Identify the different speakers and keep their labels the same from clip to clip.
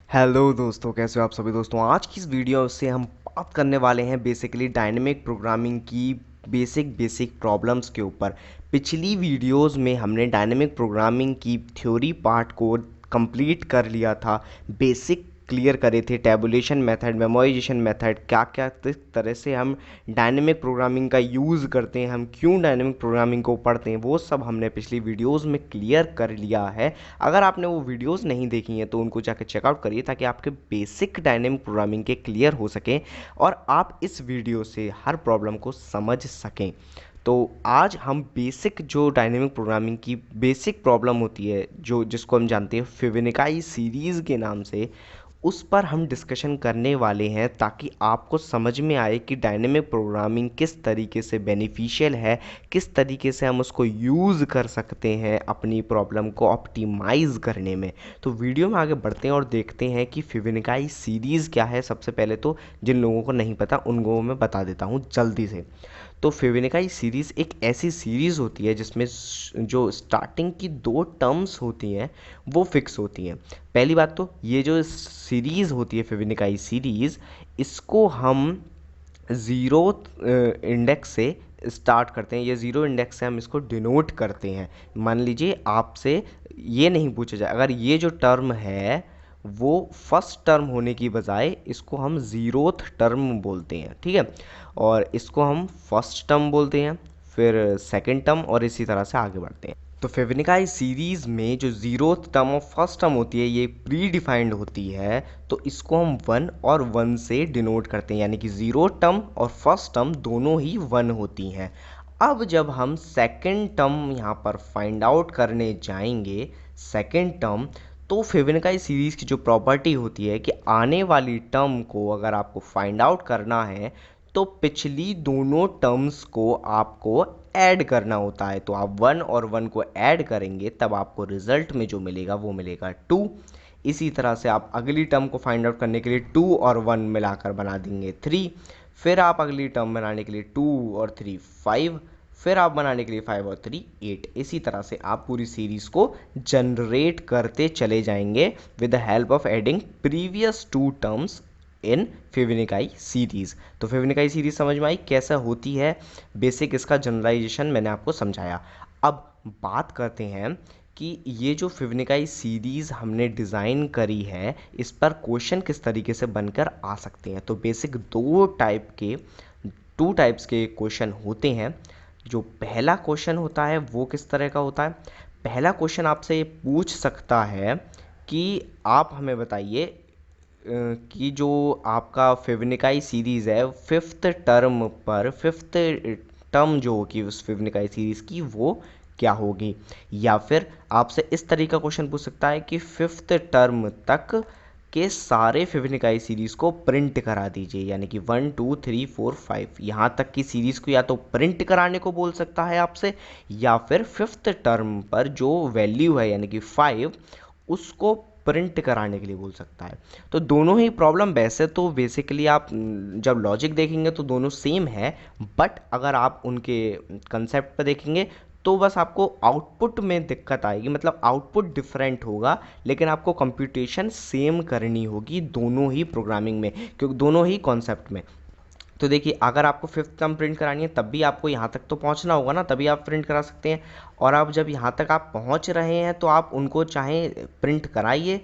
Speaker 1: Hello दोस्तों, कैसे हो आप सभी दोस्तों। आज की इस वीडियो से हम बात करने वाले हैं बेसिकली डायनेमिक प्रोग्रामिंग की बेसिक प्रॉब्लम्स के ऊपर। पिछली वीडियोस में हमने डायनेमिक प्रोग्रामिंग की थ्योरी पार्ट को कंप्लीट कर लिया था, बेसिक क्लियर करे थे, टैबुलेशन मेथड, मेमोराइजेशन मेथड, क्या क्या किस तरह से हम डायनेमिक प्रोग्रामिंग का यूज़ करते हैं, हम क्यों डायनेमिक प्रोग्रामिंग को पढ़ते हैं, वो सब हमने पिछली वीडियोस में क्लियर कर लिया है। अगर आपने वो वीडियोस नहीं देखी हैं तो उनको जाकर चेकआउट करिए ताकि आपके बेसिक डायनेमिक प्रोग्रामिंग के क्लियर हो सकें और आप इस वीडियो से हर प्रॉब्लम को समझ सकें। तो आज हम बेसिक जो डायनेमिक प्रोग्रामिंग की बेसिक प्रॉब्लम होती है, जो जिसको हम जानते हैं फिबोनाची सीरीज़ के नाम से, उस पर हम डिस्कशन करने वाले हैं ताकि आपको समझ में आए कि डायनेमिक प्रोग्रामिंग किस तरीके से बेनिफिशियल है, किस तरीके से हम उसको यूज़ कर सकते हैं अपनी प्रॉब्लम को ऑप्टिमाइज़ करने में। तो वीडियो में आगे बढ़ते हैं और देखते हैं कि फिबोनाची सीरीज़ क्या है। सबसे पहले तो जिन लोगों को नहीं पता उन लोगों को मैं बता देता हूँ जल्दी से। तो फिबोनाची सीरीज़ एक ऐसी सीरीज़ होती है जिसमें जो स्टार्टिंग की दो टर्म्स होती हैं वो फिक्स होती हैं। पहली बात तो ये जो सीरीज़ होती है फिबोनाची सीरीज़, इसको हम ज़ीरो इंडेक्स से स्टार्ट करते हैं। ये ज़ीरो इंडेक्स से हम इसको डिनोट करते हैं। मान लीजिए आपसे ये नहीं पूछा जाए, अगर ये जो टर्म है वो फर्स्ट टर्म होने की बजाय इसको हम ज़ीरोथ टर्म बोलते हैं, ठीक है। और इसको हम फर्स्ट टर्म बोलते हैं, फिर सेकंड टर्म, और इसी तरह से आगे बढ़ते हैं। तो फिबोनाची सीरीज़ में जो ज़ीरोथ टर्म और फर्स्ट टर्म होती है ये प्री डिफाइंड होती है, तो इसको हम वन और वन से डिनोट करते हैं, यानी कि ज़ीरो टर्म और फर्स्ट टर्म दोनों ही वन होती हैं। अब जब हम सेकंड टर्म यहाँ पर फाइंड आउट करने जाएंगे, सेकंड टर्म, तो फिबोनाची सीरीज़ की जो प्रॉपर्टी होती है कि आने वाली टर्म को अगर आपको फाइंड आउट करना है तो पिछली दोनों टर्म्स को आपको ऐड करना होता है। तो आप वन और वन को ऐड करेंगे तब आपको रिजल्ट में जो मिलेगा वो मिलेगा टू। इसी तरह से आप अगली टर्म को फाइंड आउट करने के लिए टू और वन मिलाकर बना देंगे थ्री। फिर आप अगली टर्म बनाने के लिए टू और थ्री फाइव। फिर आप बनाने के लिए फाइव और थ्री एट। इसी तरह से आप पूरी सीरीज़ को जनरेट करते चले जाएंगे with the help of adding previous two terms in Fibonacci series. तो फिबोनाची सीरीज़ समझ में आई कैसा होती है, बेसिक इसका जनरलाइजेशन मैंने आपको समझाया। अब बात करते हैं कि ये जो फिबोनाची सीरीज़ हमने डिज़ाइन करी है इस पर क्वेश्चन किस तरीके से बनकर आ सकते हैं। तो बेसिक टू टाइप्स के क्वेश्चन होते हैं। जो पहला क्वेश्चन होता है वो किस तरह का होता है। पहला क्वेश्चन आपसे ये पूछ सकता है कि आप हमें बताइए कि जो आपका फिबोनाची सीरीज़ है फिफ्थ टर्म पर, फिफ्थ टर्म जो होगी उस फिबोनाची सीरीज़ की वो क्या होगी। या फिर आपसे इस तरीके का क्वेश्चन पूछ सकता है कि फिफ्थ टर्म तक के सारे फिबोनाची सीरीज़ को प्रिंट करा दीजिए, यानी कि one two three four five यहाँ तक की सीरीज़ को या तो प्रिंट कराने को बोल सकता है आपसे, या फिर फिफ्थ टर्म पर जो वैल्यू है यानी कि फाइव उसको प्रिंट कराने के लिए बोल सकता है। तो दोनों ही प्रॉब्लम वैसे तो बेसिकली आप जब लॉजिक देखेंगे तो दोनों सेम है, बट अगर आप उनके कंसेप्ट पर देखेंगे तो बस आपको आउटपुट में दिक्कत आएगी, मतलब आउटपुट डिफरेंट होगा, लेकिन आपको कंप्यूटेशन सेम करनी होगी दोनों ही प्रोग्रामिंग में, क्योंकि दोनों ही कॉन्सेप्ट में। तो देखिए, अगर आपको फिफ्थ टर्म प्रिंट करानी है तब भी आपको यहाँ तक तो पहुँचना होगा ना, तभी आप प्रिंट करा सकते हैं। और अब जब यहाँ तक आप पहुँच रहे हैं तो आप उनको चाहे प्रिंट कराइए,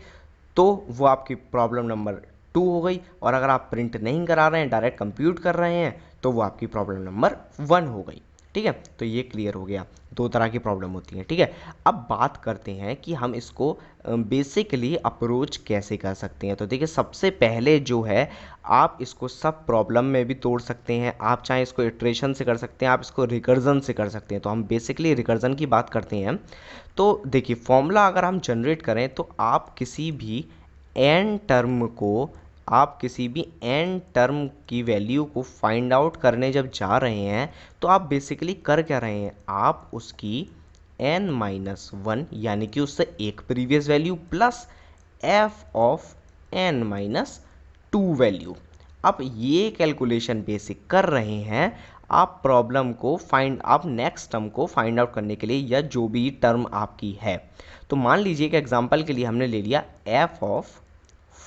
Speaker 1: तो वो आपकी प्रॉब्लम नंबर टू हो गई। और अगर आप प्रिंट नहीं करा रहे हैं, डायरेक्ट कंप्यूट कर रहे हैं, तो वो आपकी प्रॉब्लम नंबर वन हो गई। ठीक है, तो ये क्लियर हो गया, दो तरह की प्रॉब्लम होती है। ठीक है, अब बात करते हैं कि हम इसको बेसिकली अप्रोच कैसे कर सकते हैं। तो देखिए, सबसे पहले जो है आप इसको सब प्रॉब्लम में भी तोड़ सकते हैं। आप चाहे इसको इटरेशन से कर सकते हैं, आप इसको रिकर्जन से कर सकते हैं। तो हम बेसिकली रिकर्जन की बात करते हैं। तो देखिए, फॉर्मूला अगर हम जनरेट करें तो आप किसी भी एन टर्म की वैल्यू को फाइंड आउट करने जब जा रहे हैं तो आप बेसिकली कर क्या रहे हैं, आप उसकी एन माइनस वन यानी कि उससे एक previous value plus F of N minus two value, आप ये कैलकुलेशन बेसिक कर रहे हैं। आप नेक्स्ट टर्म को फाइंड आउट करने के लिए, या जो भी टर्म आपकी है। तो मान लीजिए कि एग्जांपल के लिए हमने ले लिया एफ ऑफ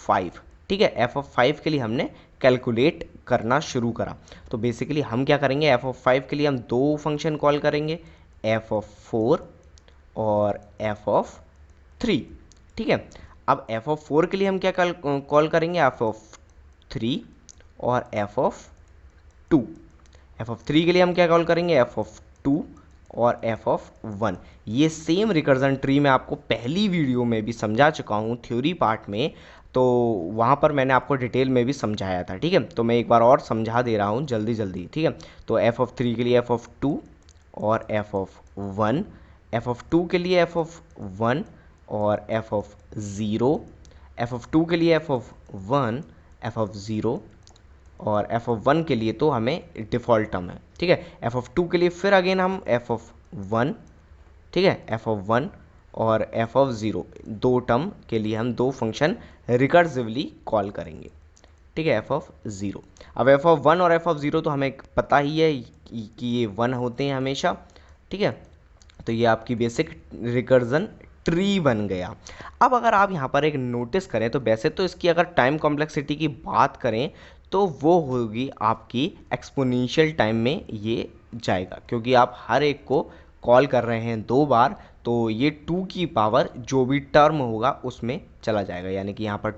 Speaker 1: 5, ठीक है। एफ ऑफ 5 के लिए हमने कैलकुलेट करना शुरू करा। तो बेसिकली हम क्या करेंगे, एफ ऑफ 5 के लिए हम दो फंक्शन कॉल करेंगे, एफ ऑफ 4 और एफ ऑफ 3, ठीक है। अब एफ ऑफ 4 के लिए हम क्या कॉल करेंगे, एफ ऑफ 3 और एफ ऑफ 2। एफ ऑफ 3 के लिए हम क्या कॉल करेंगे, एफ ऑफ 2 और एफ ऑफ 1। ये सेम रिकर्जन ट्री मैं आपको पहली वीडियो में भी समझा चुका हूँ थ्योरी पार्ट में, तो वहाँ पर मैंने आपको डिटेल में भी समझाया था, ठीक है। तो मैं एक बार और समझा दे रहा हूँ जल्दी जल्दी, ठीक है। तो एफ ऑफ 3 के लिए एफ ऑफ 2 और एफ ऑफ 1, एफ ऑफ 2 के लिए एफ ऑफ 1 और एफ ऑफ 0, एफ ऑफ 2 के लिए एफ ऑफ 1, एफ ऑफ 0 और एफ ऑफ 1 के लिए तो हमें डिफ़ॉल्ट टर्म है, ठीक है। एफ ऑफ 2 के लिए फिर अगेन हम एफ ऑफ 1, ठीक है, एफ ऑफ 1 और एफ ऑफ 0, दो टर्म के लिए हम दो फंक्शन रिकर्सिवली कॉल करेंगे, ठीक है, एफ ऑफ 0। अब एफ ऑफ 1 और एफ ऑफ 0 तो हमें पता ही है कि ये 1 होते हैं हमेशा, ठीक है। तो ये आपकी बेसिक रिकर्जन ट्री बन गया। अब अगर आप यहाँ पर एक नोटिस करें तो वैसे तो इसकी अगर टाइम कॉम्प्लेक्सिटी की बात करें तो वो होगी आपकी एक्सपोनेंशियल टाइम में ये जाएगा, क्योंकि आप हर एक को कॉल कर रहे हैं दो बार, तो ये 2 की पावर जो भी टर्म होगा उसमें चला जाएगा, यानी कि यहाँ पर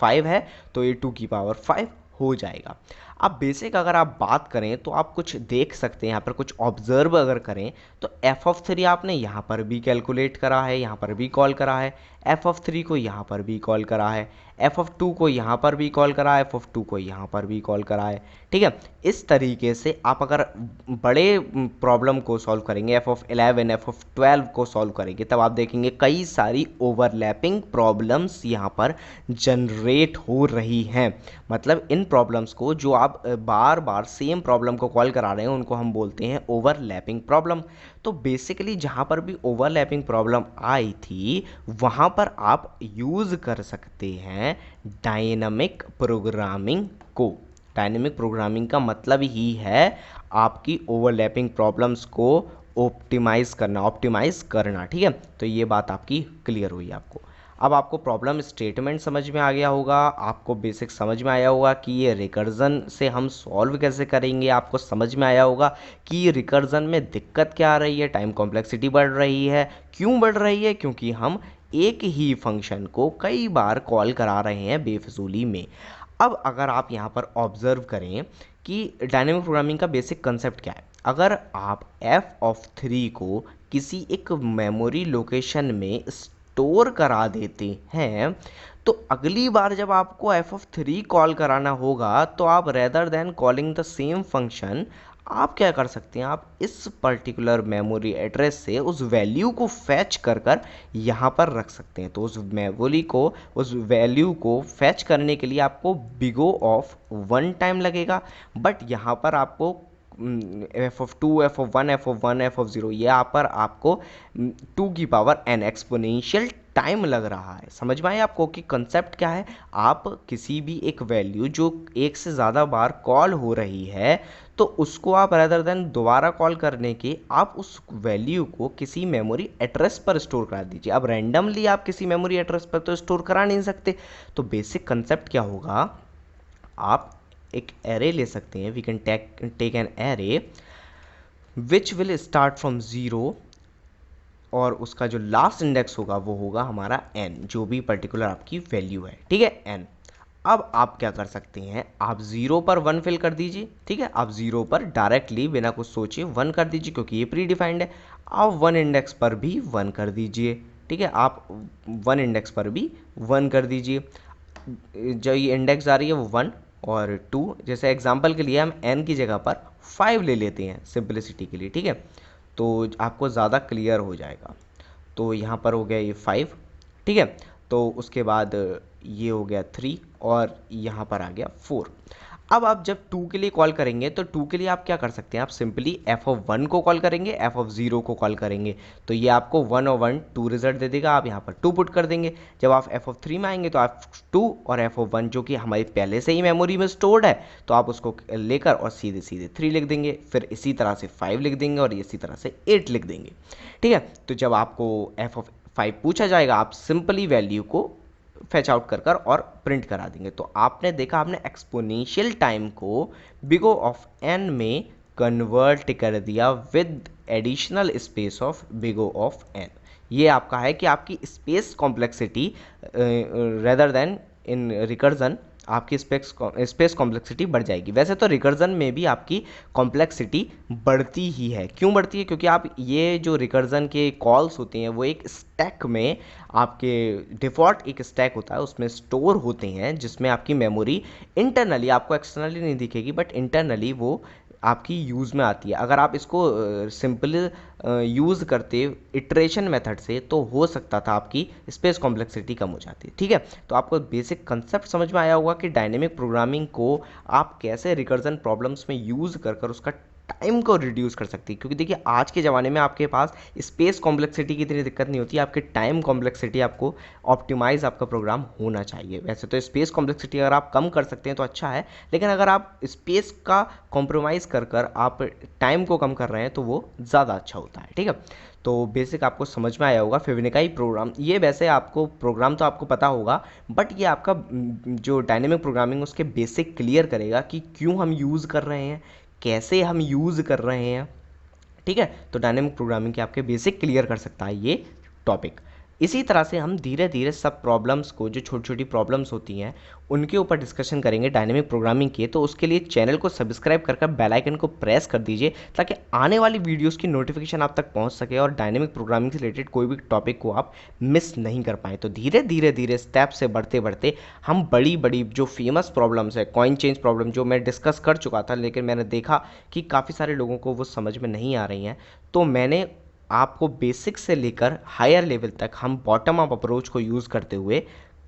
Speaker 1: 5 है तो ये 2 की पावर 5 हो जाएगा। अब बेसिक अगर आप बात करें तो आप कुछ देख सकते हैं, यहाँ पर कुछ ऑब्जर्व अगर करें तो एफ ऑफ 3 आपने यहाँ पर भी कैलकुलेट करा है, यहाँ पर भी कॉल करा है, एफ ऑफ 3 को यहाँ पर भी कॉल करा है, एफ ऑफ 2 को यहाँ पर भी कॉल करा है, एफ ऑफ 2 को यहाँ पर भी कॉल करा है, ठीक है। इस तरीके से आप अगर बड़े प्रॉब्लम को सॉल्व करेंगे, एफ ऑफ 11, एफ ऑफ 12 को सॉल्व करेंगे, तब आप देखेंगे कई सारी ओवरलैपिंग प्रॉब्लम्स यहाँ पर जनरेट हो रही हैं। मतलब इन प्रॉब्लम्स को जो आप बार बार सेम प्रॉब्लम को कॉल करा रहे हैं उनको हम बोलते हैं ओवरलैपिंग प्रॉब्लम। तो बेसिकली जहाँ पर भी ओवरलैपिंग प्रॉब्लम आई थी वहाँ पर आप यूज़ कर सकते हैं डायनामिक प्रोग्रामिंग को। डायनामिक प्रोग्रामिंग का मतलब ही है आपकी ओवरलैपिंग प्रॉब्लम्स को ऑप्टिमाइज़ करना, ठीक है। तो ये बात आपकी क्लियर हुई आपको। अब आपको प्रॉब्लम स्टेटमेंट समझ में आ गया होगा, आपको बेसिक समझ में आया होगा कि ये रिकर्जन से हम सॉल्व कैसे करेंगे, आपको समझ में आया होगा कि रिकर्जन में दिक्कत क्या आ रही है, टाइम कॉम्प्लेक्सिटी बढ़ रही है। क्यों बढ़ रही है? क्योंकि हम एक ही फंक्शन को कई बार कॉल करा रहे हैं बेफजूली में। अब अगर आप यहाँ पर ऑब्जर्व करें कि डायनेमिक प्रोग्रामिंग का बेसिक कंसेप्ट क्या है। अगर आप एफ ऑफ 3 को किसी एक मेमोरी लोकेशन में स्टोर करा देते हैं तो अगली बार जब आपको एफ ऑफ 3 कॉल कराना होगा तो आप rather than calling the same function आप क्या कर सकते हैं, आप इस पर्टिकुलर मेमोरी एड्रेस से उस वैल्यू को फैच कर कर यहाँ पर रख सकते हैं। तो उस वैल्यू को फैच करने के लिए आपको बिगो ऑफ 1 टाइम लगेगा, बट यहाँ पर आपको F of 2, F of 1, F of 1, F of 0 यहाँ पर आपको 2 की पावर n एक्सपोनेंशियल टाइम लग रहा है। समझ में आया आपको कि कंसेप्ट क्या है। आप किसी भी एक वैल्यू जो एक से ज़्यादा बार कॉल हो रही है तो उसको आप रेदर देन दोबारा कॉल करने के आप उस वैल्यू को किसी मेमोरी एड्रेस पर स्टोर करा दीजिए। अब रैंडमली आप किसी मेमोरी एड्रेस पर तो स्टोर करा नहीं सकते, तो बेसिक कंसेप्ट क्या होगा, आप एक एरे ले सकते हैं। We can take an array which will start from 0 और उसका जो लास्ट इंडेक्स होगा वो होगा हमारा n, जो भी पर्टिकुलर आपकी वैल्यू है, ठीक है, n। अब आप क्या कर सकते हैं, आप 0 पर 1 फिल कर दीजिए, ठीक है। आप 0 पर डायरेक्टली बिना कुछ सोचे 1 कर दीजिए क्योंकि ये प्री डिफाइंड है। आप 1 इंडेक्स पर भी 1 कर दीजिए, ठीक है। आप 1 इंडेक्स पर भी 1 कर दीजिए। जो ये इंडेक्स आ रही है वो 1 और 2, जैसे एग्जांपल के लिए हम n की जगह पर 5 ले लेते हैं सिंपलिसिटी के लिए, ठीक है। तो आपको ज़्यादा क्लियर हो जाएगा। तो यहाँ पर हो गया ये 5, ठीक है। तो उसके बाद ये हो गया 3 और यहाँ पर आ गया 4। अब आप जब 2 के लिए कॉल करेंगे तो 2 के लिए आप क्या कर सकते हैं, आप सिंपली एफ ऑफ 1 को कॉल करेंगे, एफ ऑफ 0 को कॉल करेंगे, तो ये आपको 1 और 1 2 रिजल्ट दे देगा। आप यहाँ पर 2 पुट कर देंगे। जब आप एफ ऑफ 3 में आएंगे तो आप 2 और एफ ऑफ 1 जो कि हमारी पहले से ही मेमोरी में स्टोर्ड है तो आप उसको लेकर और सीधे सीधे 3 लिख देंगे, फिर इसी तरह से 5 लिख देंगे और इसी तरह से 8 लिख देंगे, ठीक है। तो जब आपको एफ ऑफ 5 पूछा जाएगा आप सिंपली वैल्यू को फैच आउट कर और प्रिंट करा देंगे। तो आपने देखा, आपने एक्सपोनेंशियल टाइम को बिग O ऑफ n में कन्वर्ट कर दिया with additional space of big O of n। ये आपका है कि आपकी space complexity rather then in recursion आपकी स्पेस कॉम्प्लेक्सिटी बढ़ जाएगी। वैसे तो रिकर्जन में भी आपकी कॉम्प्लेक्सिटी बढ़ती ही है। क्यों बढ़ती है? क्योंकि आप ये जो रिकर्जन के कॉल्स होते हैं वो एक स्टैक में, आपके डिफ़ॉल्ट एक स्टैक होता है उसमें स्टोर होते हैं, जिसमें आपकी मेमोरी इंटरनली, आपको एक्सटर्नली नहीं दिखेगी बट इंटरनली वो आपकी यूज़ में आती है। अगर आप इसको सिंपल यूज़ करते इटरेशन मेथड से तो हो सकता था आपकी स्पेस कॉम्प्लेक्सिटी कम हो जाती। ठीक है, तो आपको बेसिक कंसेप्ट समझ में आया होगा कि डायनेमिक प्रोग्रामिंग को आप कैसे रिकर्जन प्रॉब्लम्स में यूज़ कर उसका टाइम को रिड्यूस कर सकती है। क्योंकि देखिए आज के ज़माने में आपके पास स्पेस कॉम्प्लेक्सिटी की इतनी दिक्कत नहीं होती, आपके टाइम कॉम्प्लेक्सिटी आपको ऑप्टिमाइज आपका प्रोग्राम होना चाहिए। वैसे तो स्पेस कॉम्प्लेक्सिटी अगर आप कम कर सकते हैं तो अच्छा है, लेकिन अगर आप स्पेस का कॉम्प्रोमाइज़ कर आप टाइम को कम कर रहे हैं तो वो ज़्यादा अच्छा होता है। ठीक है, तो बेसिक आपको समझ में आया होगा फिबोनाची प्रोग्राम। ये वैसे आपको प्रोग्राम तो आपको पता होगा, बट ये आपका जो डायनेमिक प्रोग्रामिंग उसके बेसिक क्लियर करेगा कि क्यों हम यूज़ कर रहे हैं, कैसे हम यूज़ कर रहे हैं। ठीक है, तो डायनेमिक प्रोग्रामिंग के आपके बेसिक क्लियर कर सकता है ये टॉपिक। इसी तरह से हम धीरे धीरे सब प्रॉब्लम्स को, जो छोटी छोटी प्रॉब्लम्स होती हैं उनके ऊपर डिस्कशन करेंगे डायनेमिक प्रोग्रामिंग के। तो उसके लिए चैनल को सब्सक्राइब कर बेल आइकन को प्रेस कर दीजिए ताकि आने वाली वीडियोस की नोटिफिकेशन आप तक पहुंच सके और डायनेमिक प्रोग्रामिंग से रिलेटेड कोई भी टॉपिक को आप मिस नहीं कर पाएँ। तो धीरे धीरे स्टेप से बढ़ते बढ़ते हम बड़ी बड़ी जो फेमस प्रॉब्लम्स है, कॉइन चेंज प्रॉब्लम जो मैं डिस्कस कर चुका था, लेकिन मैंने देखा कि काफ़ी सारे लोगों को वो समझ में नहीं आ रही हैं, तो मैंने आपको बेसिक से लेकर हायर लेवल तक हम बॉटम अप अप्रोच को यूज़ करते हुए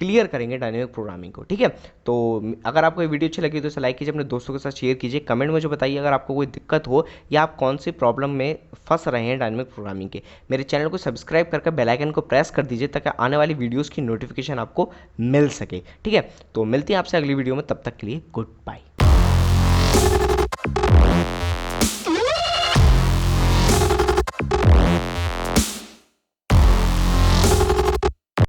Speaker 1: क्लियर करेंगे डायनेमिक प्रोग्रामिंग को। ठीक है, तो अगर आपको ये वीडियो अच्छी लगी तो इसे लाइक कीजिए, अपने दोस्तों के साथ शेयर कीजिए, कमेंट में मुझे बताइए अगर आपको कोई दिक्कत हो या आप कौन सी प्रॉब्लम में फंस रहे हैं डायनेमिक प्रोग्रामिंग के। मेरे चैनल को सब्सक्राइब करके बेल आइकन को प्रेस कर दीजिए ताकि आने वाली वीडियोज़ की नोटिफिकेशन आपको मिल सके। ठीक है, तो मिलते हैं आपसे अगली वीडियो में, तब तक के लिए गुड बाय।